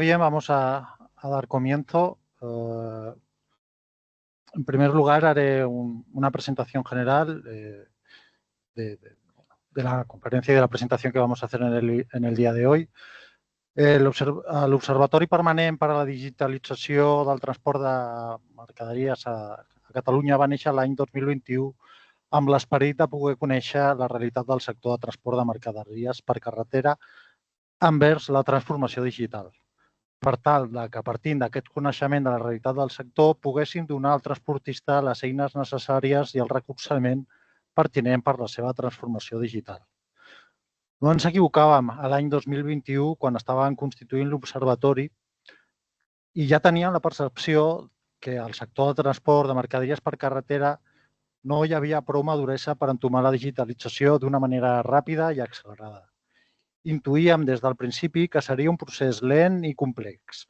Bien, vamos a dar comienzo. En primer lugar, haré una presentación general de la conferència i de la presentació que vamos a hacer en el dia de hoy. L'Observatori Permanent per a la Digitalització del Transport de Mercaderies a Catalunya va néixer l'any 2021 amb l'esperit de poder conèixer la realitat del sector de transport de mercaderies per carretera envers la transformació digital, per tal que partint d'aquest coneixement de la realitat del sector poguéssim donar al transportista les eines necessàries i el recolzament pertinent per la seva transformació digital. No ens equivocàvem a l'any 2021 quan estàvem constituint l'Observatori i ja teníem la percepció que al sector de transport de mercaderies per carretera no hi havia prou maduresa per entomar la digitalització d'una manera ràpida i accelerada. Intuïem des del principi que seria un procés lent i complex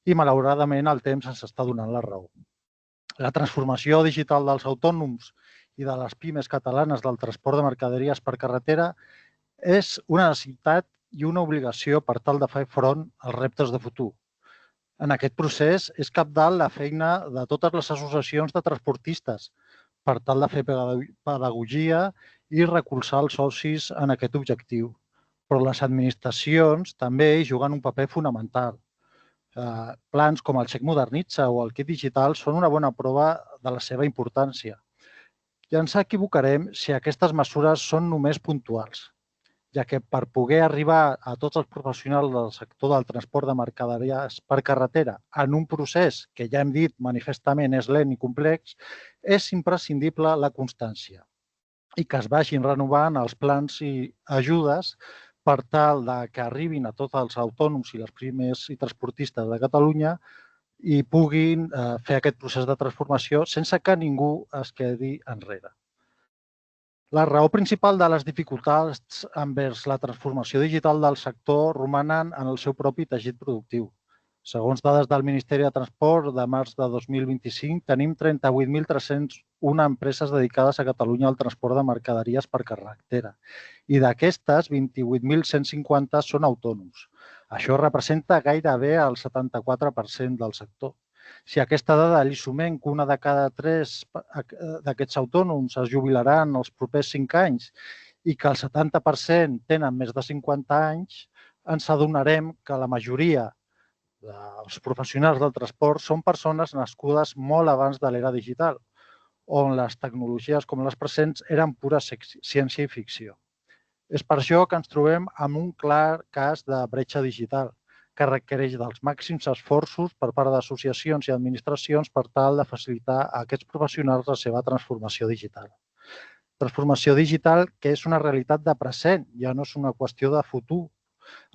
i, malauradament, el temps ens està donant la raó. La transformació digital dels autònoms i de les pimes catalanes del transport de mercaderies per carretera és una necessitat i una obligació per tal de fer front als reptes de futur. En aquest procés és cabdal la feina de totes les associacions de transportistes per tal de fer pedagogia i recolzar els socis en aquest objectiu. Però les administracions també hi juguen un paper fonamental. Plans com el Xec Modernitza o el Kit Digital són una bona prova de la seva importància. I ens equivocarem si aquestes mesures són només puntuals, ja que per poder arribar a tots els professionals del sector del transport de mercaderies per carretera en un procés que ja hem dit manifestament és lent i complex, és imprescindible la constància i que es vagin renovant els plans i ajudes per tal que arribin a tots els autònoms i les pimes i transportistes de Catalunya i puguin fer aquest procés de transformació sense que ningú es quedi enrere. La raó principal de les dificultats envers la transformació digital del sector romanen en el seu propi teixit productiu. Segons dades del Ministeri de Transport de març de 2025, tenim 38.301 empreses dedicades a Catalunya al transport de mercaderies per carretera i d'aquestes 28.150 són autònoms. Això representa gairebé el 74% del sector. Si a aquesta dada li sumem que una de cada 3 d'aquests autònoms es jubilaran els propers 5 anys i que el 70% tenen més de 50 anys, ens adonarem que la majoria dels professionals del transport són persones nascudes molt abans de l'era digital, on les tecnologies com les presents eren pura ciència i ficció. És per això que ens trobem amb un clar cas de bretxa digital, que requereix dels màxims esforços per part d'associacions i administracions per tal de facilitar a aquests professionals la seva transformació digital. Transformació digital que és una realitat de present, ja no és una qüestió de futur.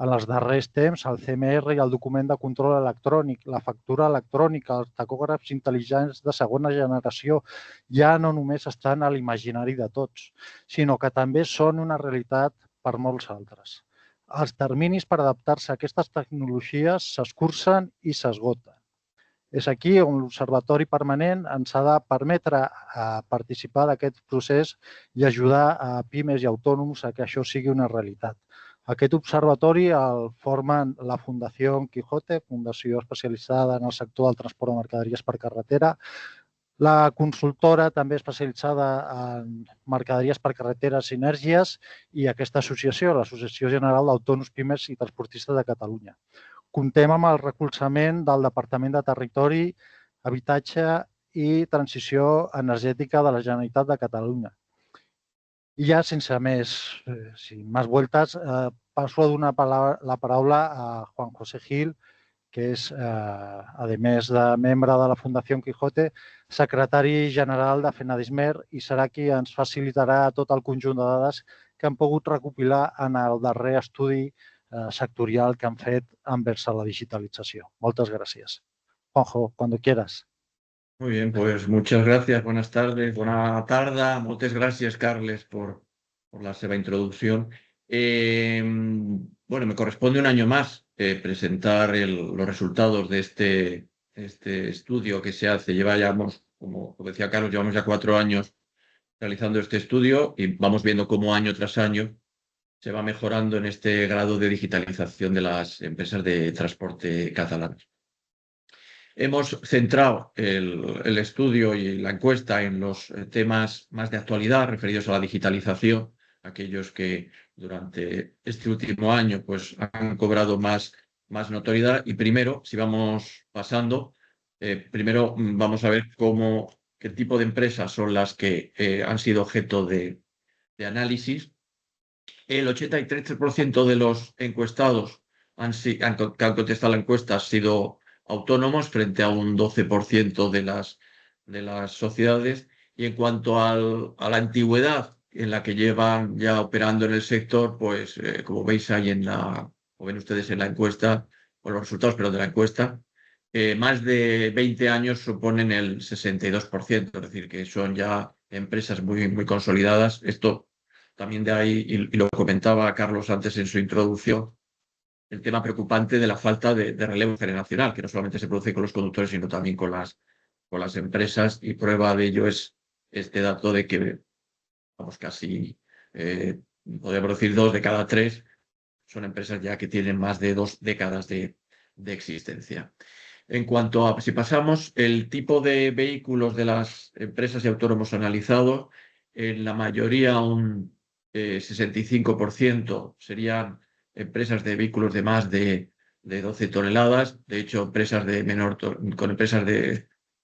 En els darrers temps, el CMR i el document de control electrònic, la factura electrònica, els tacògrafs intel·ligents de segona generació ja no només estan a l'imaginari de tots, sinó que també són una realitat per molts altres. Els terminis per adaptar-se a aquestes tecnologies s'escurcen i s'esgoten. És aquí on l'Observatori Permanent ens ha de permetre participar d'aquest procés i ajudar a pimes i autònoms a que això sigui una realitat. Aquest observatori el formen la Fundació Quijote, fundació especialitzada en el sector del transport de mercaderies per carretera, la consultora també especialitzada en mercaderies per carretera Sinergies i aquesta associació, l'Associació General d'Autònoms, Pimes i Transportistes de Catalunya. Comptem amb el recolzament del Departament de Territori, Habitatge i Transició Energètica de la Generalitat de Catalunya. I ja sense més vueltas, passo a donar la paraula a Juan José Gil, que és, a més de membre de la Fundació Quijote, secretari general de FENADISMER i serà qui ens facilitarà tot el conjunt de dades que han pogut recopilar en el darrer estudi sectorial que han fet envers la digitalització. Moltes gràcies. Juanjo, cuando quieras. Muy bien, pues muchas gracias, buenas tardes, bona tarda. Moltes gràcies, Carles, por la seva introducción. Bueno, me corresponde un año más presentar los resultados de este estudio que se hace. Llevamos, como decía Carlos, llevamos ya 4 años realizando este estudio y vamos viendo cómo año tras año se va mejorando en este grado de digitalización de las empresas de transporte catalanas. Hemos centrado el estudio y la encuesta en los temas más de actualidad referidos a la digitalización, aquellos que durante este último año pues, han cobrado más notoriedad. Y primero, si vamos pasando, primero vamos a ver qué tipo de empresas son las que han sido objeto de análisis. El 83% de los encuestados que han contestado la encuesta han sido autónomos frente a un 12% de las sociedades. Y en cuanto a la antigüedad en la que llevan ya operando en el sector, pues como veis ahí o ven ustedes en la encuesta, o los resultados, pero de la encuesta, más de 20 años suponen el 62%, es decir, que son ya empresas muy, muy consolidadas. Esto también de ahí, y lo comentaba Carlos antes en su introducción, el tema preocupante de la falta de relevo generacional, que no solamente se produce con los conductores, sino también con las empresas, y prueba de ello es este dato de que, vamos, casi, podríamos decir, 2 de cada 3 son empresas ya que tienen más de 2 décadas de existencia. En cuanto a, si pasamos, el tipo de vehículos de las empresas y autónomos analizados, en la mayoría un 65% serían empresas de vehículos de más de 12 toneladas. De hecho, empresas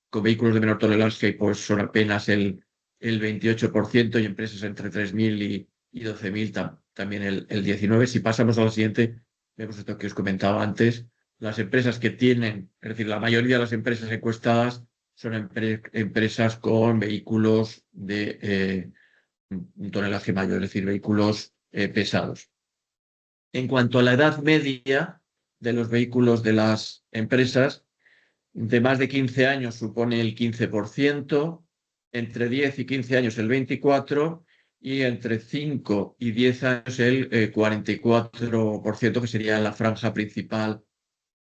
con vehículos de menor toneladas que pues, son apenas el 28%, y empresas entre 3.000 y 12.000 también el 19%. Si pasamos a la siguiente, vemos esto que os comentaba antes. Las empresas que tienen, es decir, la mayoría de las empresas encuestadas son empresas con vehículos de un tonelaje mayor, es decir, vehículos pesados. En cuanto a la edad media de los vehículos de las empresas, de más de 15 años supone el 15%, entre 10 y 15 años el 24%, y entre 5 y 10 años el 44%, que sería la franja principal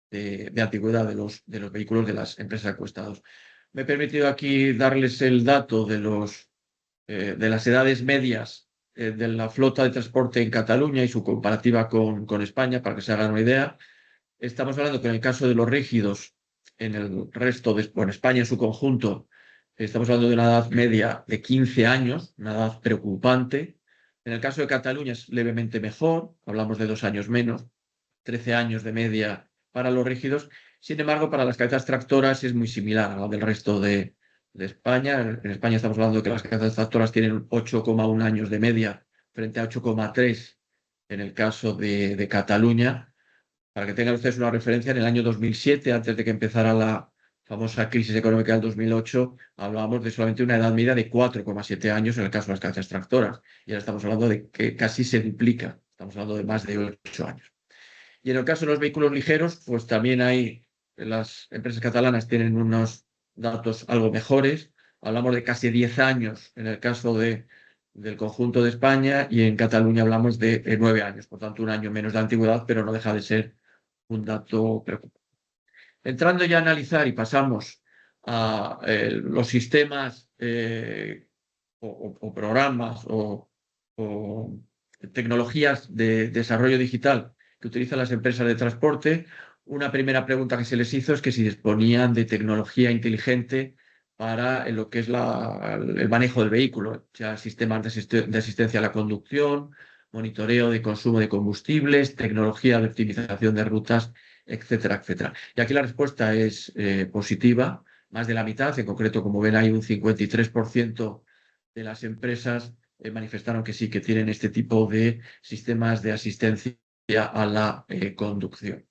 de antigüedad de los vehículos de las empresas encuestadas. Me he permitido aquí darles el dato de las edades medias de la flota de transporte en Cataluña y su comparativa con España, para que se hagan una idea. Estamos hablando que en el caso de los rígidos, en el resto en España en su conjunto, estamos hablando de una edad media de 15 años, una edad preocupante. En el caso de Cataluña es levemente mejor, hablamos de 2 años menos, 13 años de media para los rígidos. Sin embargo, para las cabezas tractoras es muy similar a la del resto de España. En España estamos hablando de que las cabezas tractoras tienen 8,1 años de media frente a 8,3 en el caso de Cataluña. Para que tengan ustedes una referencia, en el año 2007, antes de que empezara la famosa crisis económica del 2008, hablábamos de solamente una edad media de 4,7 años en el caso de las cabezas tractoras. Y ahora estamos hablando de que casi se duplica. Estamos hablando de más de 8 años. Y en el caso de los vehículos ligeros, pues también las empresas catalanas tienen unos datos algo mejores. Hablamos de casi 10 años en el caso del conjunto de España, y en Cataluña hablamos de 9 años, por tanto un año menos de antigüedad, pero no deja de ser un dato preocupante. Entrando ya a analizar, y pasamos a los sistemas o programas o tecnologías de desarrollo digital que utilizan las empresas de transporte, una primera pregunta que se les hizo es que si disponían de tecnología inteligente para lo que es el manejo del vehículo, ya sistemas de asistencia a la conducción, monitoreo de consumo de combustibles, tecnología de optimización de rutas, etcétera, etcétera. Y aquí la respuesta es positiva, más de la mitad, en concreto, como ven, hay un 53% de las empresas manifestaron que sí, que tienen este tipo de sistemas de asistencia a la conducción.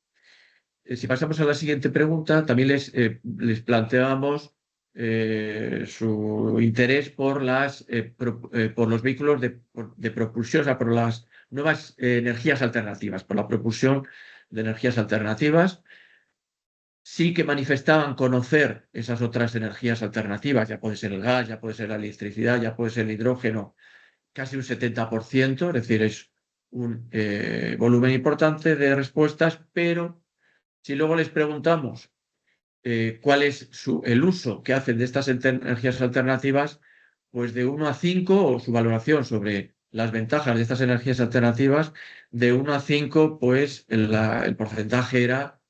Si pasamos a la siguiente pregunta, también les planteamos su interés por los vehículos de propulsión, o sea, por las nuevas energías alternativas, por la propulsión de energías alternativas. Sí que manifestaban conocer esas otras energías alternativas, ya puede ser el gas, ya puede ser la electricidad, ya puede ser el hidrógeno, casi un 70%, es decir, es un volumen importante de respuestas, pero si luego les preguntamos cuál es el uso que hacen de estas energías alternativas, pues de 1 a 5, o su valoración sobre las ventajas de estas energías alternativas, de 1 a 5, pues el porcentaje era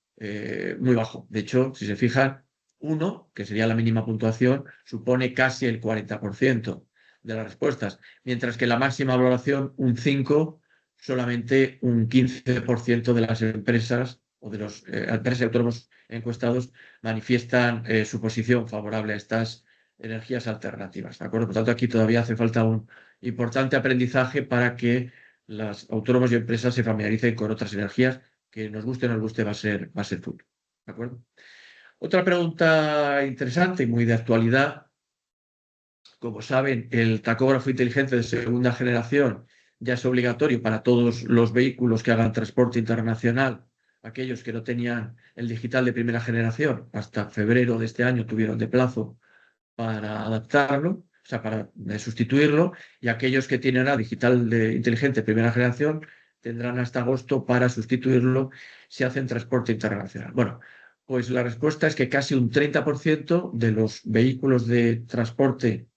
muy bajo. De hecho, si se fijan, 1, que sería la mínima puntuación, supone casi el 40% de las respuestas, mientras que la máxima valoración, un 5, solamente un 15% de las empresas o de los empresas y autónomos encuestados manifiestan su posición favorable a estas energías alternativas. ¿De acuerdo? Por tanto, aquí todavía hace falta un importante aprendizaje para que los autónomos y empresas se familiaricen con otras energías que nos guste o no nos guste, va a ser futuro. ¿De acuerdo? Otra pregunta interesante y muy de actualidad. Como saben, el tacógrafo inteligente de segunda generación ya es obligatorio para todos los vehículos que hagan transporte internacional. Aquellos que no tenían el digital de primera generación, hasta febrero de este año tuvieron de plazo para adaptarlo, o sea, para sustituirlo, y aquellos que tienen a digital inteligente primera generación tendrán hasta agosto para sustituirlo si hacen transporte internacional. Bueno, pues la respuesta es que casi un 30% de los vehículos de transporte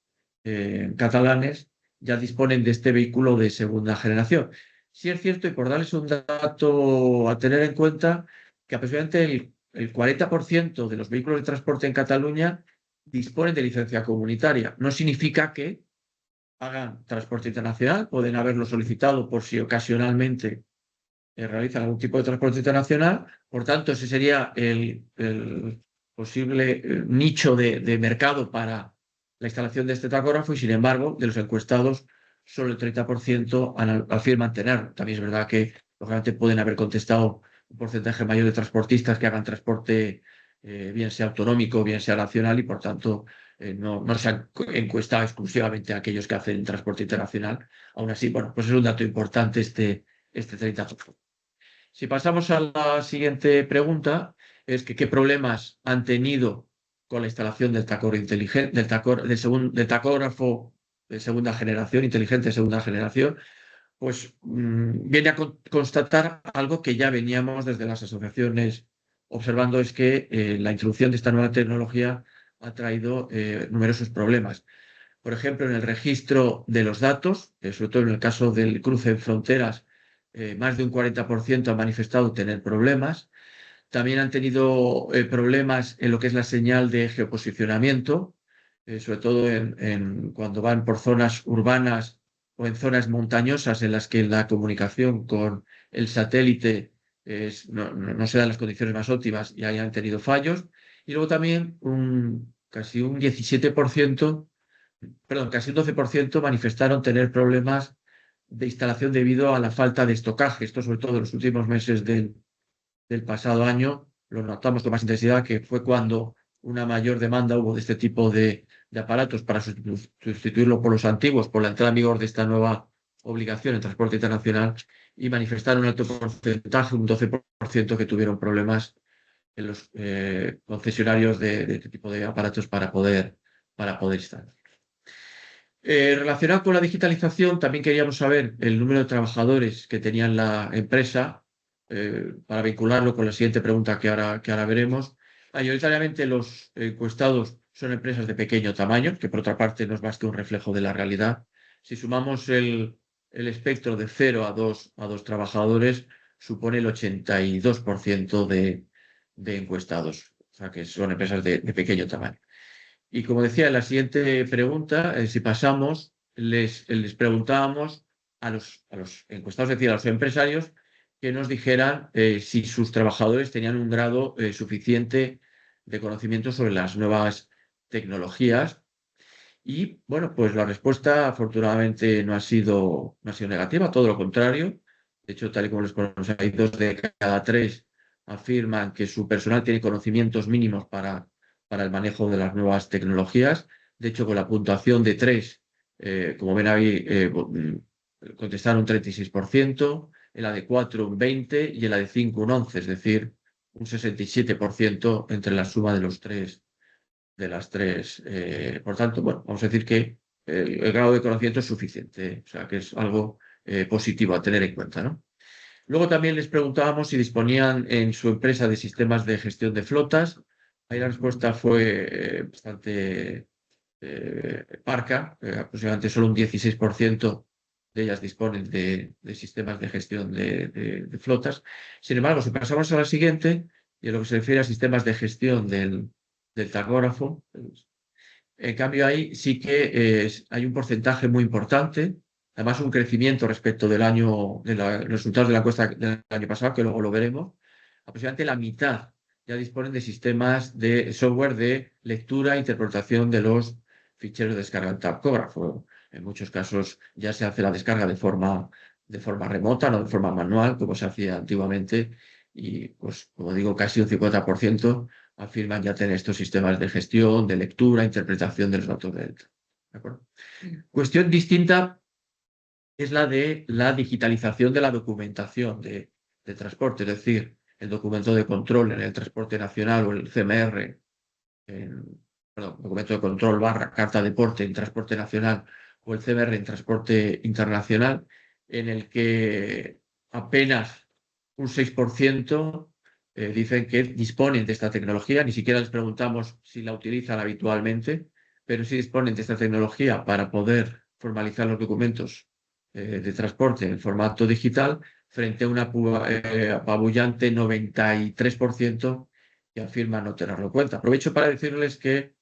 catalanes ya disponen de este vehículo de segunda generación. Sí es cierto, y por darles un dato a tener en cuenta, que aproximadamente el 40% de los vehículos de transporte en Cataluña disponen de licencia comunitaria. No significa que hagan transporte internacional, pueden haberlo solicitado por si ocasionalmente realizan algún tipo de transporte internacional. Por tanto, ese sería el posible nicho de mercado para la instalación de este tacógrafo y, sin embargo, de los encuestados, solo el 30% afirman tener. También es verdad que, lógicamente, pueden haber contestado un porcentaje mayor de transportistas que hagan transporte, bien sea autonómico, bien sea nacional, y, por tanto, no se han encuestado exclusivamente a aquellos que hacen transporte internacional. Aún así, bueno, pues es un dato importante este 30%. Si pasamos a la siguiente pregunta, es que qué problemas han tenido con la instalación del tacógrafo inteligente, del tacógrafo de segunda generación, inteligente de segunda generación, pues viene a constatar algo que ya veníamos desde las asociaciones observando, es que la introducción de esta nueva tecnología ha traído numerosos problemas. Por ejemplo, en el registro de los datos, sobre todo en el caso del cruce en fronteras, más de un 40% han manifestado tener problemas. También han tenido problemas en lo que es la señal de geoposicionamiento, sobre todo cuando van por zonas urbanas o en zonas montañosas en las que la comunicación con el satélite no se dan las condiciones más óptimas y hayan tenido fallos. Y luego también casi un 17%, perdón, casi un 12% manifestaron tener problemas de instalación debido a la falta de estocaje. Esto, sobre todo en los últimos meses del pasado año, lo notamos con más intensidad, que fue cuando una mayor demanda hubo de este tipo de aparatos para sustituirlo por los antiguos, por la entrada en vigor de esta nueva obligación en transporte internacional, y manifestaron un alto porcentaje, un 12%, que tuvieron problemas en los concesionarios de este tipo de aparatos para poder instalar. Relacionado con la digitalización, también queríamos saber el número de trabajadores que tenía la empresa, para vincularlo con la siguiente pregunta que ahora veremos. Mayoritariamente los encuestados son empresas de pequeño tamaño, que por otra parte no es más que un reflejo de la realidad. Si sumamos el espectro de 0 a 2 trabajadores, supone el 82% de encuestados, o sea que son empresas de pequeño tamaño. Y como decía, en la siguiente pregunta, si pasamos, les preguntábamos a los encuestados, es decir, a los empresarios, que nos dijeran si sus trabajadores tenían un grado suficiente de conocimiento sobre las nuevas tecnologías. Y bueno, pues la respuesta afortunadamente no ha sido negativa, todo lo contrario. De hecho, tal y como les conocemos, hay 2 de cada 3 afirman que su personal tiene conocimientos mínimos para el manejo de las nuevas tecnologías. De hecho, con la puntuación de 3, como ven ahí, contestaron un 36%, en la de 4 un 20% y en la de 5 un 11%, es decir, un 67% entre la suma de los tres. Por tanto, bueno, vamos a decir que el grado de conocimiento es suficiente, o sea, que es algo positivo a tener en cuenta, ¿no? Luego también les preguntábamos si disponían en su empresa de sistemas de gestión de flotas. Ahí la respuesta fue bastante parca, aproximadamente solo un 16% de ellas disponen de sistemas de gestión de flotas. Sin embargo, si pasamos a la siguiente, y en lo que se refiere a sistemas de gestión del tacógrafo, en cambio ahí sí que hay un porcentaje muy importante, además un crecimiento respecto de los resultados de la encuesta del año pasado, que luego lo veremos. Aproximadamente la mitad ya disponen de sistemas de software de lectura e interpretación de los ficheros de descarga del tacógrafo. En muchos casos ya se hace la descarga de forma remota, no de forma manual, como se hacía antiguamente, y pues, como digo, casi un 50% afirman ya tener estos sistemas de gestión, de lectura, interpretación de los datos ¿de acuerdo? Cuestión distinta es la de la digitalización de la documentación de transporte, es decir, el documento de control en el transporte nacional o el CMR, documento de control / carta de porte en transporte nacional o el CMR en transporte internacional, en el que apenas un 6% dicen que disponen de esta tecnología. Ni siquiera les preguntamos si la utilizan habitualmente, pero sí disponen de esta tecnología para poder formalizar los documentos de transporte en formato digital, frente a un apabullante 93% que afirma no tenerlo en cuenta. Aprovecho para decirles que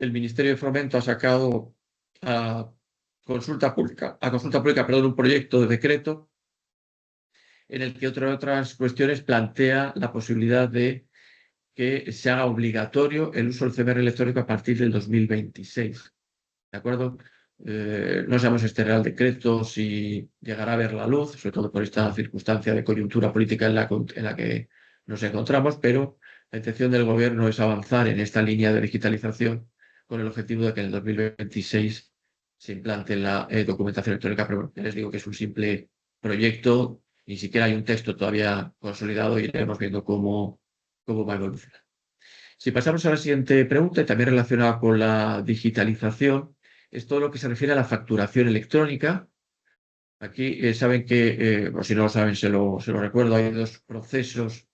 el Ministerio de Fomento ha sacado a consulta pública, un proyecto de decreto en el que, entre otras cuestiones, plantea la posibilidad de que se haga obligatorio el uso del CMR electrónico a partir del 2026. ¿De acuerdo? No sabemos este Real Decreto si llegará a ver la luz, sobre todo por esta circunstancia de coyuntura política en la que nos encontramos, pero la intención del Gobierno es avanzar en esta línea de digitalización con el objetivo de que en el 2026 se implante la documentación electrónica. Pero bueno, ya les digo que es un simple proyecto, ni siquiera hay un texto todavía consolidado, y iremos viendo cómo va a evolucionar. Si pasamos a la siguiente pregunta, y también relacionada con la digitalización, es todo lo que se refiere a la facturación electrónica. Aquí saben que, o si no lo saben, se lo recuerdo, hay dos procesos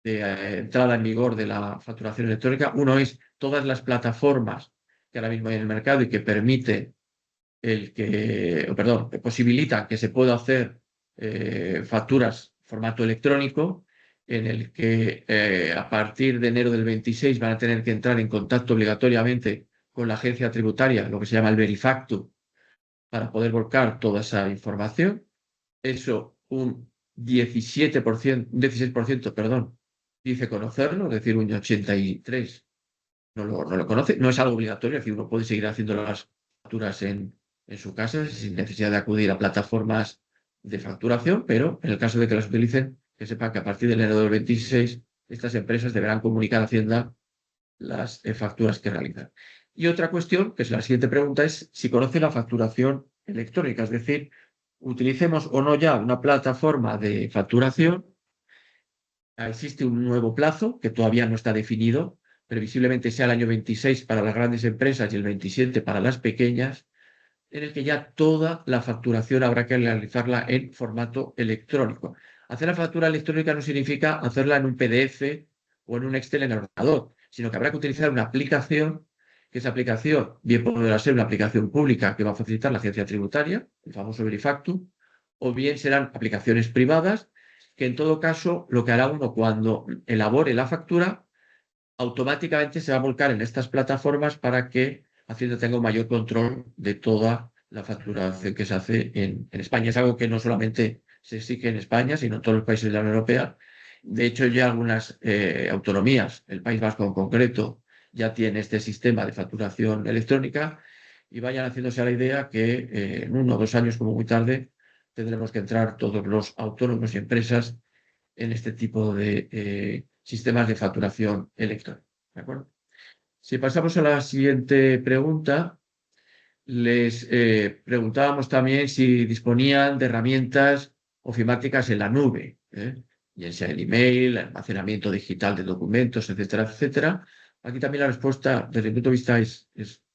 de entrada en vigor de la facturación electrónica. Uno es todas las plataformas que ahora mismo hay en el mercado y que posibilitan que se pueda hacer facturas en formato electrónico, en el que a partir de enero del 26 van a tener que entrar en contacto obligatoriamente con la agencia tributaria, lo que se llama el Verifactu, para poder volcar toda esa información. Eso un 16%, perdón, dice conocerlo, es decir, un 83% no lo conoce. No es algo obligatorio, es decir, uno puede seguir haciendo las facturas en su casa sin necesidad de acudir a plataformas de facturación, pero en el caso de que las utilicen, que sepan que a partir del enero del 26 estas empresas deberán comunicar a Hacienda las facturas que realizan. Y otra cuestión, que es la siguiente pregunta, es si conoce la facturación electrónica, es decir, utilicemos o no ya una plataforma de facturación. Existe un nuevo plazo que todavía no está definido, previsiblemente sea el año 26 para las grandes empresas y el 27 para las pequeñas, en el que ya toda la facturación habrá que realizarla en formato electrónico. Hacer la factura electrónica no significa hacerla en un PDF o en un Excel en el ordenador, sino que habrá que utilizar una aplicación, que esa aplicación bien podrá ser una aplicación pública que va a facilitar la agencia tributaria, el famoso Verifactu, o bien serán aplicaciones privadas, que en todo caso lo que hará uno cuando elabore la factura, automáticamente se va a volcar en estas plataformas para que Hacienda tenga un mayor control de toda la facturación que se hace en España. Es algo que no solamente se exige en España, sino en todos los países de la Unión Europea. De hecho, ya algunas autonomías, el País Vasco en concreto, ya tiene este sistema de facturación electrónica, y vayan haciéndose a la idea que en 1 o 2 años, como muy tarde, tendremos que entrar todos los autónomos y empresas en este tipo de sistemas de facturación electrónica. ¿De acuerdo? Si pasamos a la siguiente pregunta, les preguntábamos también si disponían de herramientas ofimáticas en la nube, ya sea el email, el almacenamiento digital de documentos, etcétera, etcétera. Aquí también la respuesta, desde mi punto de vista, es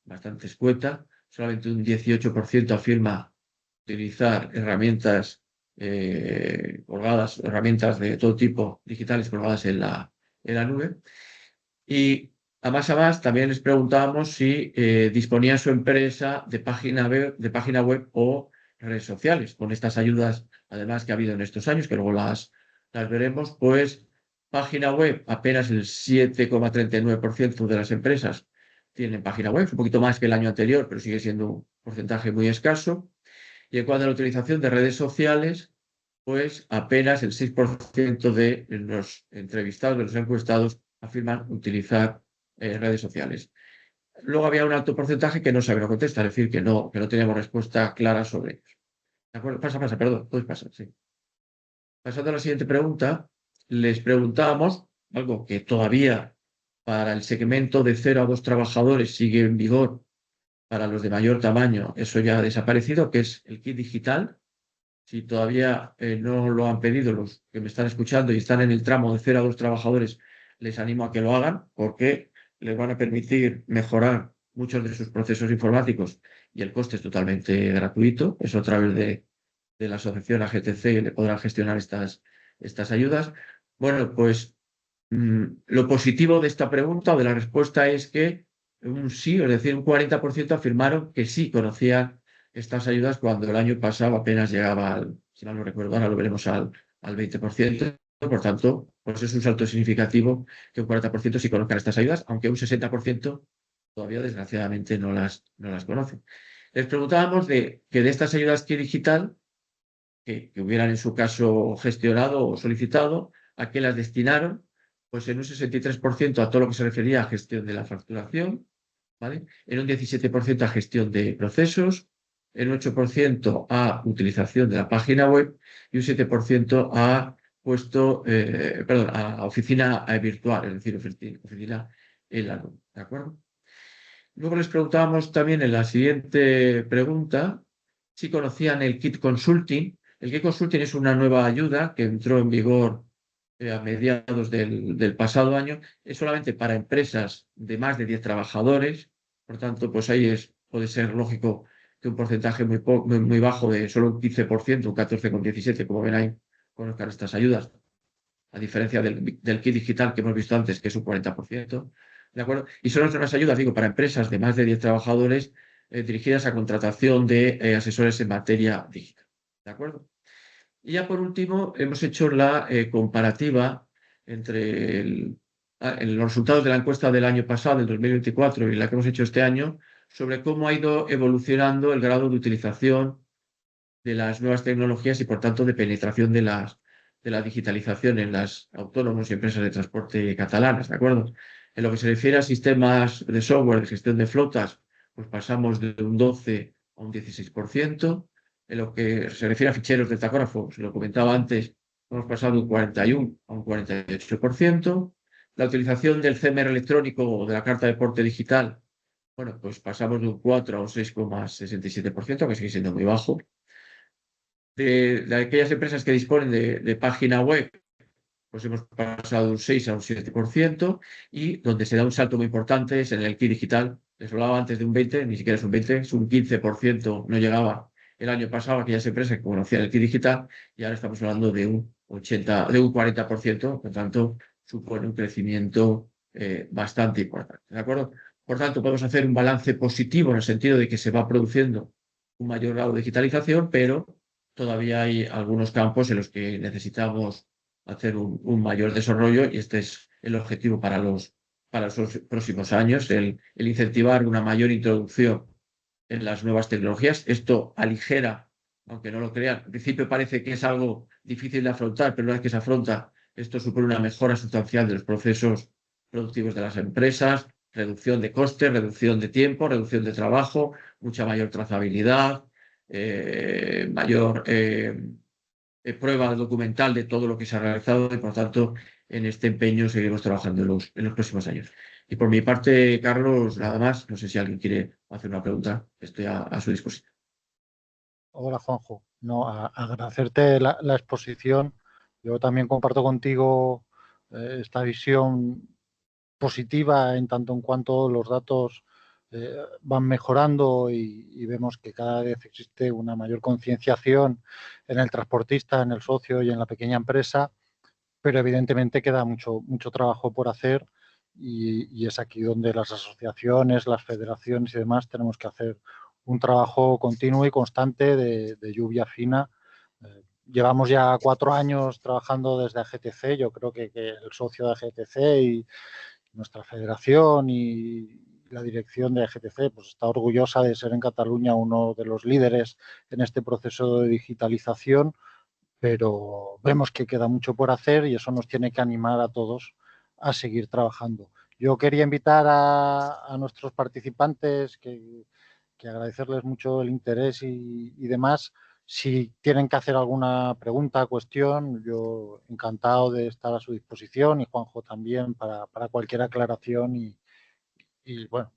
bastante escueta. Solamente un 18% afirma utilizar herramientas colgadas, herramientas de todo tipo digitales colgadas en la nube. Y a más también les preguntábamos si disponía su empresa de página web o redes sociales. Con estas ayudas, además, que ha habido en estos años, que luego las veremos, pues página web, apenas el 7,39% de las empresas tienen página web, un poquito más que el año anterior, pero sigue siendo un porcentaje muy escaso. Y en cuanto a la utilización de redes sociales, pues apenas el 6% de los entrevistados, de los encuestados, afirman utilizar redes sociales. Luego había un alto porcentaje que no sabía contestar, es decir, que no teníamos respuesta clara sobre ellos. ¿De acuerdo? Pasa, perdón, puedes pasar, sí. Pasando a la siguiente pregunta, les preguntábamos algo que todavía para el segmento de 0 a 2 trabajadores sigue en vigor, para los de mayor tamaño eso ya ha desaparecido, que es el kit digital. Si todavía no lo han pedido los que me están escuchando y están en el tramo de 0 a 2 trabajadores, les animo a que lo hagan porque les van a permitir mejorar muchos de sus procesos informáticos y el coste es totalmente gratuito. Eso a través de la asociación AGTC le podrán gestionar estas ayudas. Bueno, pues lo positivo de esta pregunta o de la respuesta es que un sí, es decir, un 40% afirmaron que sí conocían estas ayudas cuando el año pasado apenas llegaba al, si mal no recuerdo, ahora lo veremos al 20%. Por tanto, pues es un salto significativo que un 40% sí conozcan estas ayudas, aunque un 60% todavía desgraciadamente no las conocen. Les preguntábamos que de estas ayudas que digital, que hubieran en su caso gestionado o solicitado, a qué las destinaron, pues en un 63% a todo lo que se refería a gestión de la facturación, ¿vale? En un 17% a gestión de procesos, en un 8% a utilización de la página web y un 7% a a oficina virtual, es decir, oficina en la nube, ¿de acuerdo? Luego les preguntábamos también en la siguiente pregunta si conocían el Kit Consulting. El Kit Consulting es una nueva ayuda que entró en vigor a mediados del pasado año. Es solamente para empresas de más de 10 trabajadores. Por tanto, pues ahí puede ser lógico que un porcentaje muy bajo de solo un 15%, un 14,17%, como ven ahí, conozcan estas ayudas, a diferencia del kit digital que hemos visto antes, que es un 40%. ¿De acuerdo? Y son unas ayudas, digo, para empresas de más de 10 trabajadores dirigidas a contratación de asesores en materia digital. ¿De acuerdo? Y ya por último, hemos hecho la comparativa entre los resultados de la encuesta del año pasado, del 2024, y la que hemos hecho este año, sobre cómo ha ido evolucionando el grado de utilización de las nuevas tecnologías y, por tanto, de penetración de la digitalización en las autónomos y empresas de transporte catalanas, ¿de acuerdo? En lo que se refiere a sistemas de software de gestión de flotas, pues pasamos de un 12 a un 16%. En lo que se refiere a ficheros de tacógrafo, se lo comentaba antes, hemos pasado de un 41 a un 48%. La utilización del CMR electrónico o de la carta de porte digital, bueno, pues pasamos de un 4 a un 6,67%, que sigue siendo muy bajo. De aquellas empresas que disponen de página web, pues hemos pasado de un 6 a un 7%, y donde se da un salto muy importante es en el kit digital. Les hablaba antes de un 20, ni siquiera es un 20, es un 15%, no llegaba el año pasado a aquellas empresas que conocían el kit digital, y ahora estamos hablando de un 40%, por tanto, supone un crecimiento bastante importante, ¿de acuerdo? Por tanto, podemos hacer un balance positivo en el sentido de que se va produciendo un mayor grado de digitalización, pero todavía hay algunos campos en los que necesitamos hacer un mayor desarrollo, y este es el objetivo para los próximos años, el incentivar una mayor introducción en las nuevas tecnologías. Esto aligera, aunque no lo crean, al principio parece que es algo difícil de afrontar, pero una vez que se afronta, esto supone una mejora sustancial de los procesos productivos de las empresas, reducción de costes, reducción de tiempo, reducción de trabajo, mucha mayor trazabilidad, mayor prueba documental de todo lo que se ha realizado, y por tanto en este empeño seguiremos trabajando en los próximos años. Y por mi parte, Carlos, nada más. No sé si alguien quiere hacer una pregunta. Estoy a su disposición. Hola, Juanjo. No, agradecerte la exposición. Yo también comparto contigo esta visión positiva en tanto en cuanto los datos van mejorando y vemos que cada vez existe una mayor concienciación en el transportista, en el socio y en la pequeña empresa, pero evidentemente queda mucho trabajo por hacer y es aquí donde las asociaciones, las federaciones y demás tenemos que hacer un trabajo continuo y constante de lluvia fina. Llevamos ya 4 años trabajando desde AGTC. Yo creo que el socio de AGTC y nuestra federación y la dirección de AGTC pues está orgullosa de ser en Cataluña uno de los líderes en este proceso de digitalización, pero vemos que queda mucho por hacer y eso nos tiene que animar a todos a seguir trabajando. Yo quería invitar a nuestros participantes que agradecerles mucho el interés y demás. Si tienen que hacer alguna pregunta, cuestión, yo encantado de estar a su disposición y Juanjo también para cualquier aclaración y, bueno,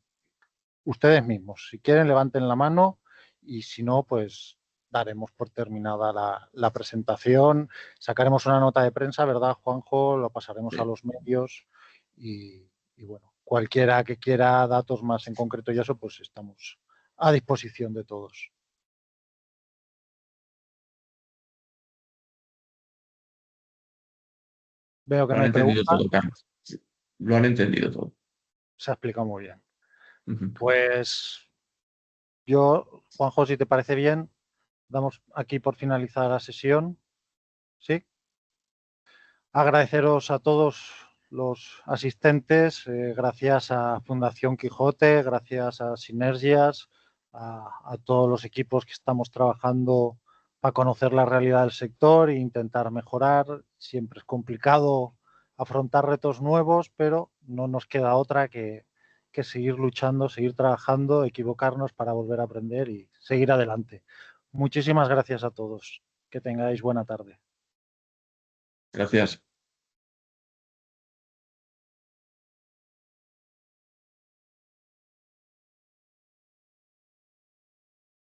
ustedes mismos. Si quieren, levanten la mano y si no, pues daremos por terminada la presentación. Sacaremos una nota de prensa, ¿verdad, Juanjo? Lo pasaremos a Sí. los medios y bueno, cualquiera que quiera datos más en concreto y eso, pues estamos a disposición de todos. Veo que Lo no han hay entendido preguntas, todo, Carlos. Sí, lo han entendido todo. se ha explicado muy bien. Ujú. Pues yo, Juanjo, si te parece bien, damos aquí por finalizada la sesión. ¿Sí? Agradeceros a todos los asistentes, gracias a Fundación Quijote, gracias a Sinergias, a todos los equipos que estamos trabajando para conocer la realidad del sector e intentar mejorar. Siempre es complicado afrontar retos nuevos, pero no nos queda otra que seguir luchando, seguir trabajando, equivocarnos para volver a aprender y seguir adelante. Muchísimas gracias a todos. Que tengáis buena tarde. Gracias.